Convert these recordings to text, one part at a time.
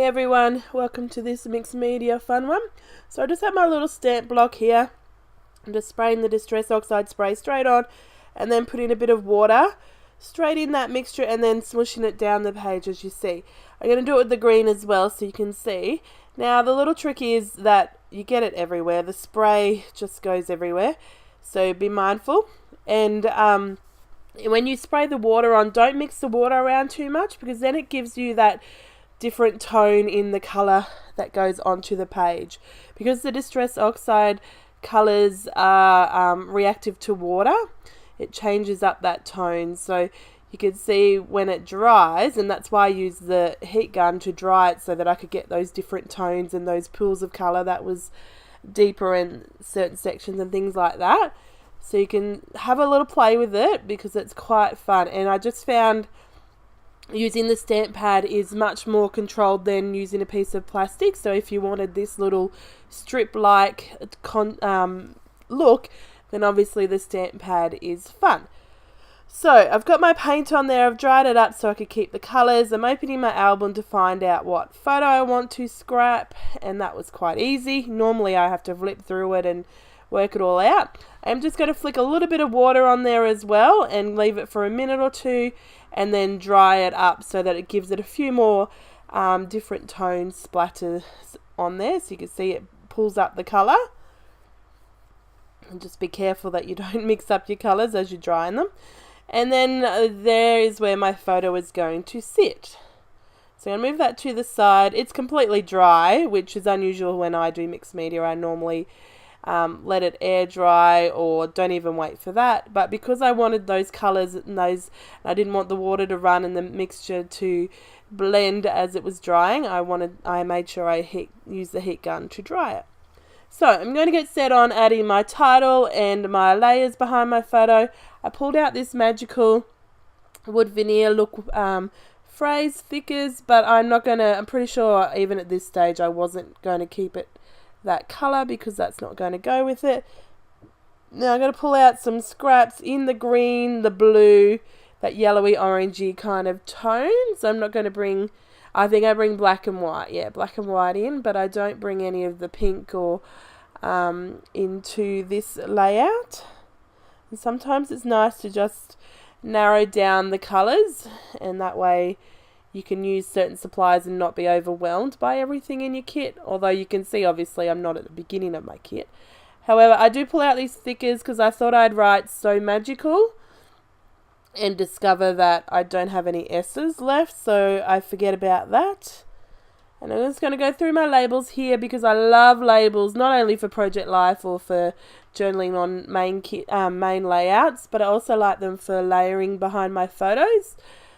Hey everyone, welcome to this mixed media fun one. So I just have my little stamp block here. I'm just spraying the Distress Oxide spray straight on and then putting a bit of water straight in that mixture and then smooshing it down the page as you see. I'm going to do it with the green as well so you can see. Now the little trick is that you get it everywhere. The spray just goes everywhere, so be mindful. And when you spray the water on, don't mix the water around too much because then it gives you that different tone in the colour that goes onto the page. Because the Distress Oxide colours are reactive to water, it changes up that tone. So you can see when it dries, and that's why I use the heat gun to dry it so that I could get those different tones and those pools of colour that was deeper in certain sections and things like that. So you can have a little play with it because it's quite fun. And I just found using the stamp pad is much more controlled than using a piece of plastic. So if you wanted this little strip-like look, then obviously the stamp pad is fun. So I've got my paint on there. I've dried it up so I could keep the colours. I'm opening my album to find out what photo I want to scrap, and that was quite easy. Normally I have to flip through it and work it all out. I'm just going to flick a little bit of water on there as well and leave it for a minute or two and then dry it up so that it gives it a few more different tone splatters on there, so you can see it pulls up the colour. And just be careful that you don't mix up your colours as you're drying them. And then there is where my photo is going to sit. So I'm going to move that to the side. It's completely dry, which is unusual when I do mixed media. I normally let it air dry or don't even wait for that, but because I wanted those colours and I didn't want the water to run and the mixture to blend as it was drying, I made sure I used the heat gun to dry it. So I'm going to get set on adding my title and my layers behind my photo. I pulled out this magical wood veneer look phrase stickers, but I'm pretty sure even at this stage I wasn't going to keep it that colour because that's not going to go with it. Now I'm going to pull out some scraps in the green, the blue, that yellowy orangey kind of tone. So I'm not going to bring, I think I bring black and white, black and white in, but I don't bring any of the pink or into this layout. And sometimes it's nice to just narrow down the colours, and that way you can use certain supplies and not be overwhelmed by everything in your kit. Although you can see, obviously, I'm not at the beginning of my kit. However, I do pull out these stickers because I thought I'd write So Magical and discover that I don't have any S's left, so I forget about that. And I'm just going to go through my labels here because I love labels, not only for Project Life or for journaling on main layouts, but I also like them for layering behind my photos.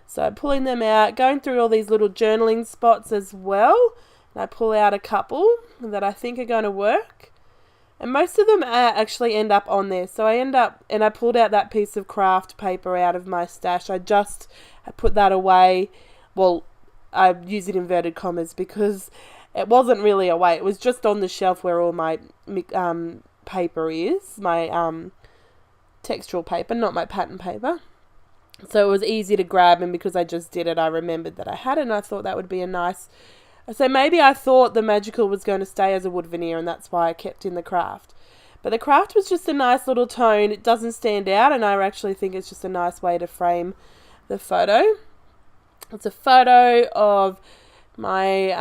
So I'm pulling them out, going through all these little journaling spots as well. And I pull out a couple that I think are going to work. And most of them actually end up on there. So I pulled out that piece of craft paper out of my stash. I put that away. Well, I use it in inverted commas because it wasn't really away. It was just on the shelf where all my paper is. My textural paper, not my pattern paper. So it was easy to grab, and because I just did it, I remembered that I had it, and I thought that would be a nice... So maybe I thought the magical was going to stay as a wood veneer, and that's why I kept in the craft. But the craft was just a nice little tone. It doesn't stand out, and I actually think it's just a nice way to frame the photo. It's a photo of my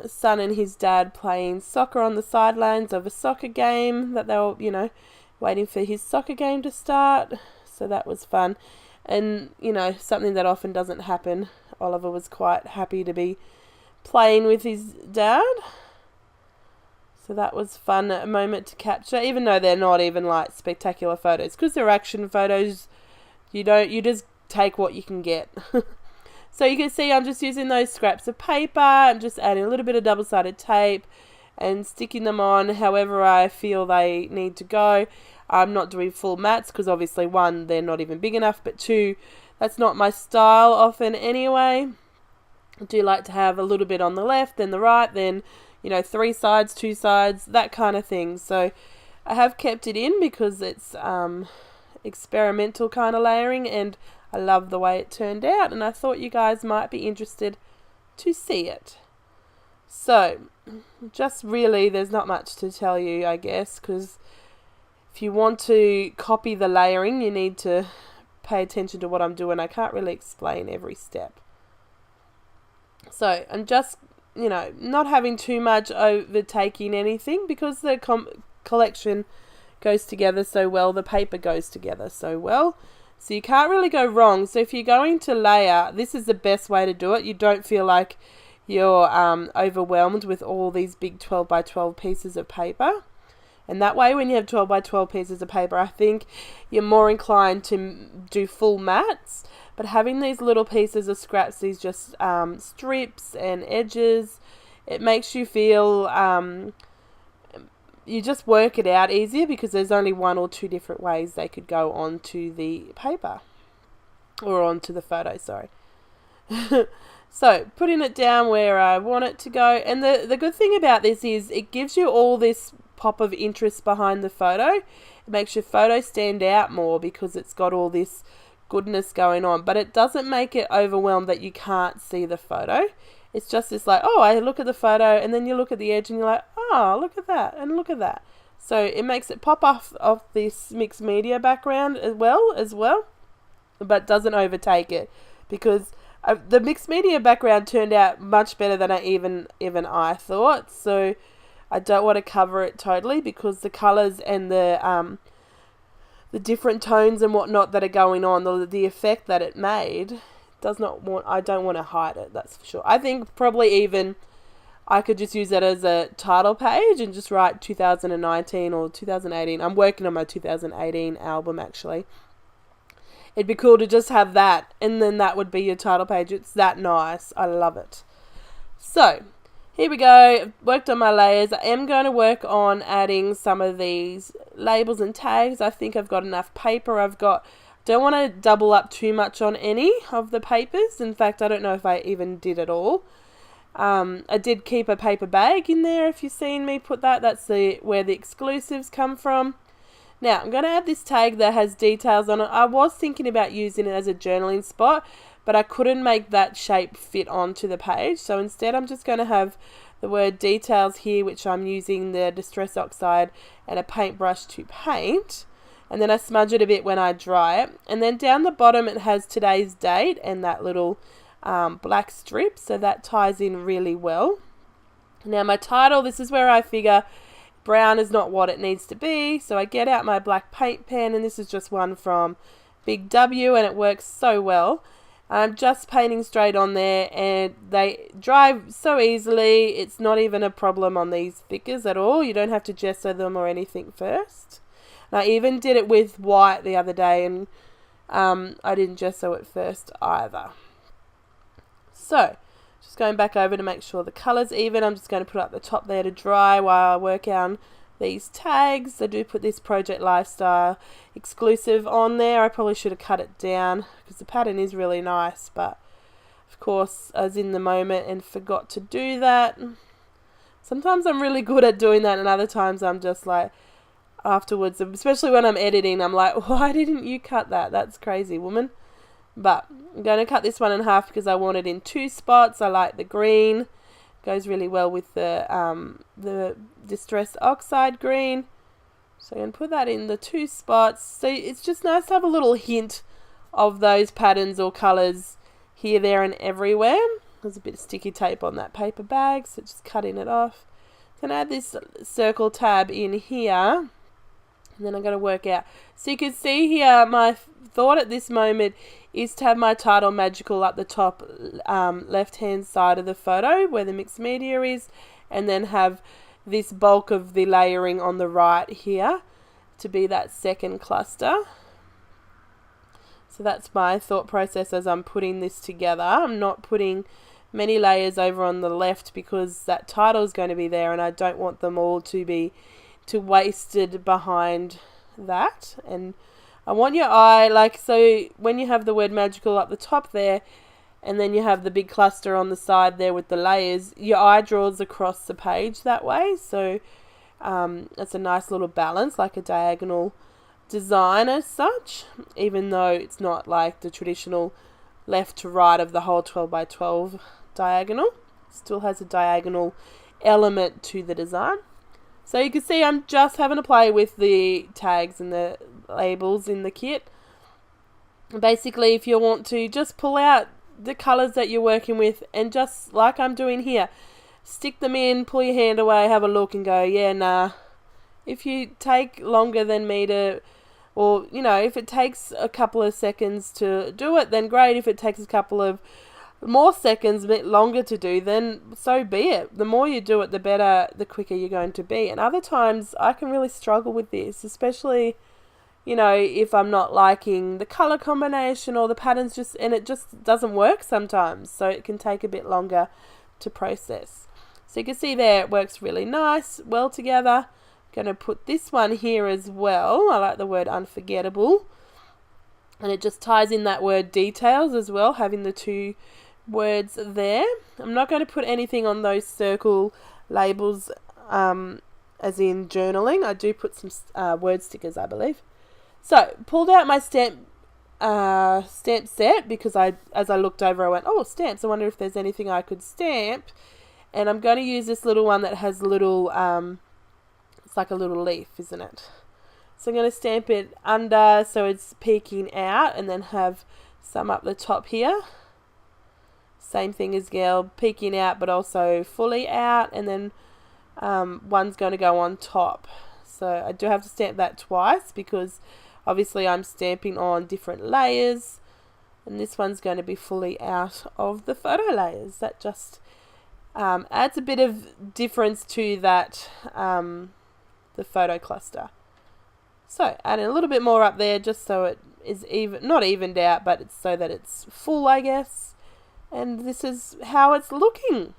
son and his dad playing soccer on the sidelines of a soccer game that they were, waiting for his soccer game to start. So that was fun. And, something that often doesn't happen. Oliver was quite happy to be playing with his dad. So that was fun, a moment to capture, even though they're not even like spectacular photos. Because they're action photos, you just take what you can get. So you can see I'm just using those scraps of paper. I'm just adding a little bit of double-sided tape and sticking them on however I feel they need to go. I'm not doing full mats because obviously, one, they're not even big enough, but two, that's not my style often anyway. I do like to have a little bit on the left, then the right, then, 3 sides, 2 sides, that kind of thing. So I have kept it in because it's experimental kind of layering, and I love the way it turned out, and I thought you guys might be interested to see it. So, just really, there's not much to tell you, I guess, because if you want to copy the layering, you need to pay attention to what I'm doing. I can't really explain every step. So, I'm just, not having too much overtaking anything, because the collection goes together so well, the paper goes together so well. So you can't really go wrong. So if you're going to layer, this is the best way to do it. You don't feel like you're overwhelmed with all these big 12 by 12 pieces of paper. And that way, when you have 12 by 12 pieces of paper, I think you're more inclined to do full mats. But having these little pieces of scraps, these just strips and edges, it makes you feel, you just work it out easier, because there's only one or two different ways they could go onto the paper. Or onto the photo, sorry. So, putting it down where I want it to go. And the good thing about this is it gives you all this pop of interest behind the photo. It makes your photo stand out more because it's got all this goodness going on. But it doesn't make it overwhelmed that you can't see the photo. It's just this like, oh, I look at the photo, and then you look at the edge and you're like, oh, look at that and look at that. So it makes it pop off this mixed media background as well, but doesn't overtake it, because the mixed media background turned out much better than even I thought. So I don't want to cover it totally, because the colours and the different tones and whatnot that are going on, the effect that it made, I don't want to hide it, that's for sure. I think probably even I could just use that as a title page and just write 2019 or 2018. I'm working on my 2018 album, actually. It'd be cool to just have that, and then that would be your title page. It's that nice. I love it. So, here we go. I've worked on my layers. I am going to work on adding some of these labels and tags. I think I've got enough paper. Don't want to double up too much on any of the papers. In fact, I don't know if I even did it all. I did keep a paper bag in there, if you've seen me put that. That's where the exclusives come from. Now, I'm going to add this tag that has details on it. I was thinking about using it as a journaling spot, but I couldn't make that shape fit onto the page. So instead, I'm just going to have the word details here, which I'm using the Distress Oxide and a paintbrush to paint. And then I smudge it a bit when I dry it. And then down the bottom, it has today's date and that little black strip. So that ties in really well. Now, my title, this is where I figure brown is not what it needs to be, so I get out my black paint pen, and this is just one from Big W, and it works so well. I'm just painting straight on there, and they dry so easily. It's not even a problem on these thickers at all. You don't have to gesso them or anything first. And I even did it with white the other day, and I didn't gesso it first either. So, just going back over to make sure the colour's even. I'm just going to put up the top there to dry while I work on these tags. I do put this Project Lifestyle exclusive on there. I probably should have cut it down because the pattern is really nice, but of course I was in the moment and forgot to do that. Sometimes I'm really good at doing that, and other times I'm just like, afterwards, especially when I'm editing, I'm like, why didn't you cut that? That's crazy, woman. But I'm going to cut this one in half because I want it in two spots. I like the green. Goes really well with the Distress Oxide green. So I'm going to put that in the two spots. So it's just nice to have a little hint of those patterns or colours here, there and everywhere. There's a bit of sticky tape on that paper bag, so just cutting it off. I'm going to add this circle tab in here. And then I'm going to work out. So you can see here, my thought at this moment is to have my title magical up the top left hand side of the photo where the mixed media is, and then have this bulk of the layering on the right here to be that second cluster. So that's my thought process as I'm putting this together. I'm not putting many layers over on the left because that title is going to be there, and I don't want them all to be wasted behind that. And I want your eye, like, so when you have the word magical up the top there, and then you have the big cluster on the side there with the layers, your eye draws across the page that way. So it's a nice little balance, like a diagonal design as such, even though it's not like the traditional left to right of the whole 12 by 12 diagonal. still has a diagonal element to the design. So you can see I'm just having to play with the tags and the labels in the kit. Basically, if you want to, just pull out the colours that you're working with and just like I'm doing here, stick them in, pull your hand away, have a look and go, yeah, nah. If you take longer than me to, or, you know, if it takes a couple of seconds to do it, then great. If it takes a couple of more seconds, a bit longer to do, then so be it. The more you do it, the better, the quicker you're going to be. And other times I can really struggle with this, especially, you know, if I'm not liking the color combination or the patterns and it just doesn't work sometimes. So it can take a bit longer to process. So you can see there it works really nice, well together. I'm going to put this one here as well. I like the word unforgettable. And it just ties in that word details as well, having the two words there. I'm not going to put anything on those circle labels as in journaling. I do put some word stickers, I believe. So pulled out my stamp set because as I looked over I went, oh, stamps, I wonder if there's anything I could stamp. And I'm going to use this little one that has little it's like a little leaf, isn't it? So I'm going to stamp it under so it's peeking out and then have some up the top here. Same thing as Gail, peeking out but also fully out, and then one's going to go on top. So I do have to stamp that twice because obviously I'm stamping on different layers, and this one's going to be fully out of the photo layers. That just adds a bit of difference to that, the photo cluster. So adding a little bit more up there just so it is not evened out, but it's so that it's full, I guess. And this is how it's looking.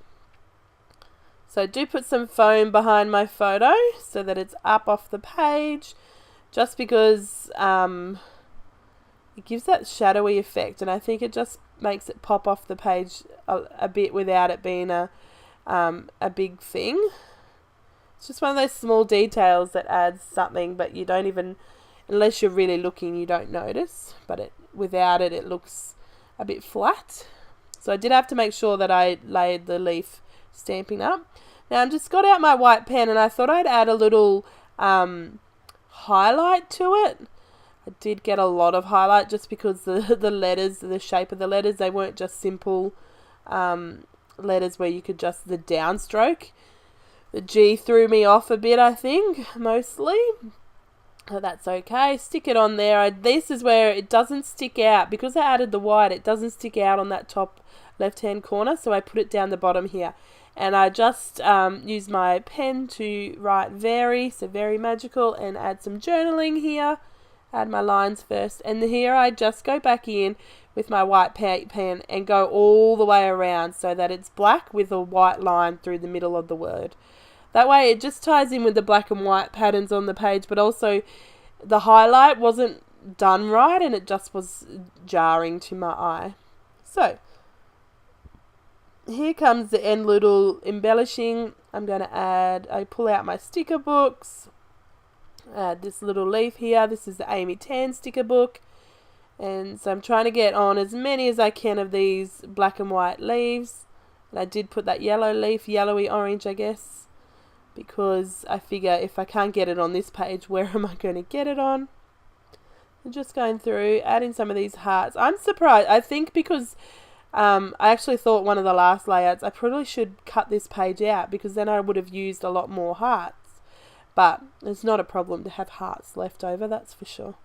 So I do put some foam behind my photo so that it's up off the page, just because it gives that shadowy effect, and I think it just makes it pop off the page a bit without it being a big thing. It's just one of those small details that adds something, but you don't even, unless you're really looking, you don't notice. But without it, it looks a bit flat. So I did have to make sure that I laid the leaf stamping up. Now I've just got out my white pen and I thought I'd add a little highlight to it. I did get a lot of highlight just because the letters, the shape of the letters, they weren't just simple letters where you could just the downstroke. The G threw me off a bit, I think, mostly. Oh, that's okay. Stick it on there. This is where it doesn't stick out. Because I added the white, it doesn't stick out on that top left-hand corner. So I put it down the bottom here. And I just use my pen to write very, so very magical, and add some journaling here. Add my lines first. And here I just go back in with my white pen and go all the way around so that it's black with a white line through the middle of the word. That way it just ties in with the black and white patterns on the page, but also the highlight wasn't done right and it just was jarring to my eye. So here comes the end little embellishing. I'm going to I pull out my sticker books, add this little leaf here. This is the Amy Tan sticker book. And so I'm trying to get on as many as I can of these black and white leaves. And I did put that yellow leaf, yellowy orange, I guess, because I figure if I can't get it on this page, where am I going to get it on? I'm just going through, adding some of these hearts. I'm surprised. I think because I actually thought one of the last layouts, I probably should cut this page out because then I would have used a lot more hearts. But it's not a problem to have hearts left over, that's for sure.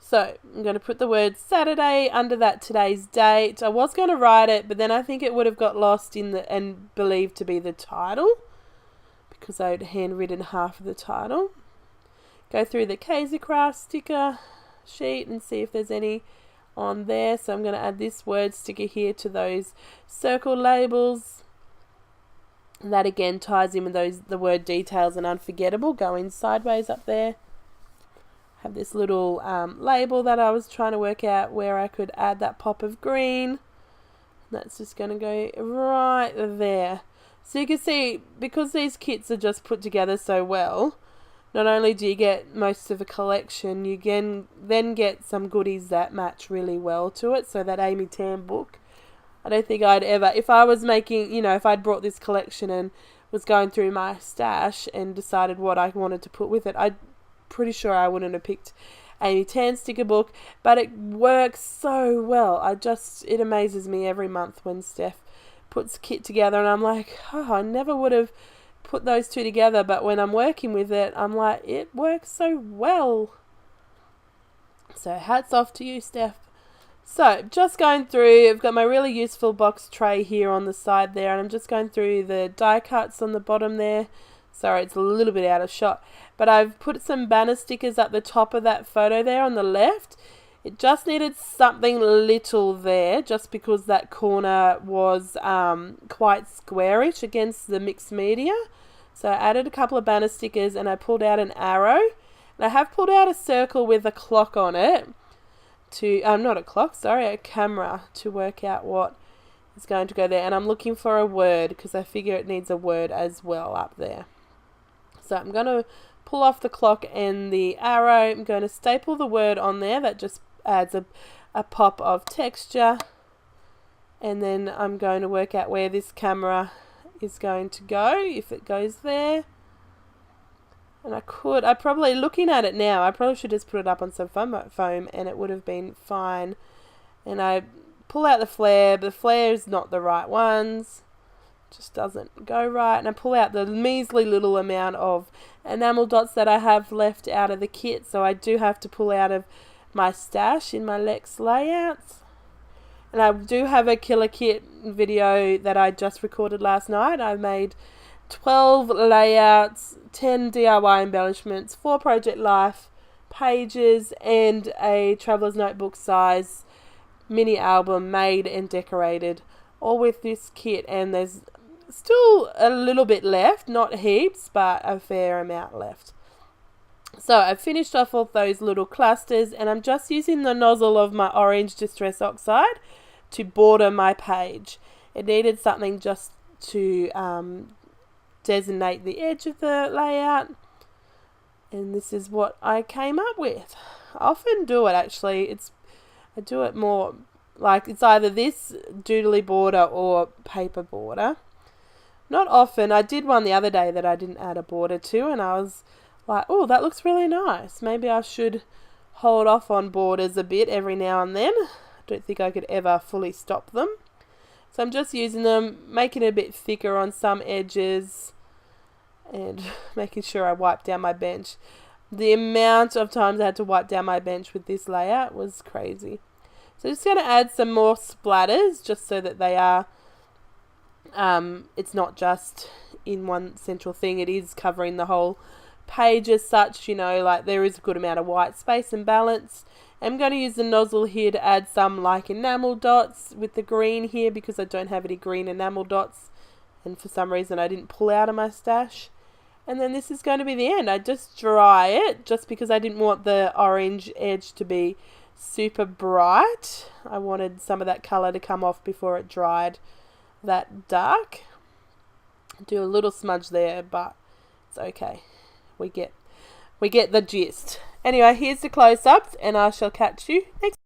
So I'm going to put the word Saturday under that today's date. I was going to write it, but then I think it would have got lost in and believed to be the title, because I had handwritten half of the title. Go through the Kaiser Craft sticker sheet and see if there's any on there. So I'm going to add this word sticker here to those circle labels. And that again ties in with the word details and unforgettable going sideways up there. Have this little label that I was trying to work out where I could add that pop of green. That's just going to go right there. So you can see, because these kits are just put together so well, not only do you get most of a collection, you can then get some goodies that match really well to it. So that Amy Tan book, I don't think I'd ever, if I was making, you know, if I'd brought this collection and was going through my stash and decided what I wanted to put with it, I'm pretty sure I wouldn't have picked Amy Tan sticker book, but it works so well. It amazes me every month when Steph puts a kit together and I'm like, oh, I never would have put those two together, but when I'm working with it, I'm like, it works so well. So hats off to you, Steph. So just going through, I've got my really useful box tray here on the side there, and I'm just going through the die cuts on the bottom there. Sorry, it's a little bit out of shot, but I've put some banner stickers at the top of that photo there on the left. It just needed something little there, just because that corner was quite squarish against the mixed media. So I added a couple of banner stickers and I pulled out an arrow. And I have pulled out a circle with a clock on it to, not a clock, sorry, a camera to work out what is going to go there. And I'm looking for a word because I figure it needs a word as well up there. So I'm going to pull off the clock and the arrow. I'm going to staple the word on there. That just adds a pop of texture. And then I'm going to work out where this camera is going to go, if it goes there. And I probably, looking at it now, I probably should just put it up on some foam and it would have been fine. And I pull out the flare, but the flare is not the right ones. Just doesn't go right. And I pull out the measly little amount of enamel dots that I have left out of the kit. So I do have to pull out of my stash in my Lex layouts. And I do have a killer kit video that I just recorded last night. I made 12 layouts, 10 DIY embellishments, 4 Project Life pages, and a Traveler's Notebook size mini album made and decorated, all with this kit. And there's still a little bit left, not heaps, but a fair amount left. So I've finished off all those little clusters, and I'm just using the nozzle of my orange Distress Oxide to border my page. It needed something just to designate the edge of the layout, and this is what I came up with. I often do it actually. I do it more like it's either this doodly border or paper border. Not often. I did one the other day that I didn't add a border to, and I was like, oh, that looks really nice. Maybe I should hold off on borders a bit every now and then. I don't think I could ever fully stop them. So I'm just using them, making it a bit thicker on some edges and making sure I wipe down my bench. The amount of times I had to wipe down my bench with this layout was crazy. So just going to add some more splatters just so that they are, it's not just in one central thing. It is covering the whole page as such, you know, like there is a good amount of white space and balance. I'm going to use the nozzle here to add some like enamel dots with the green here because I don't have any green enamel dots, and for some reason I didn't pull out of my stash. And then this is going to be the end. I just dry it just because I didn't want the orange edge to be super bright. I wanted some of that colour to come off before it dried that dark. Do a little smudge there, but it's okay. We get the gist. Anyway, here's the close-ups, and I shall catch you next.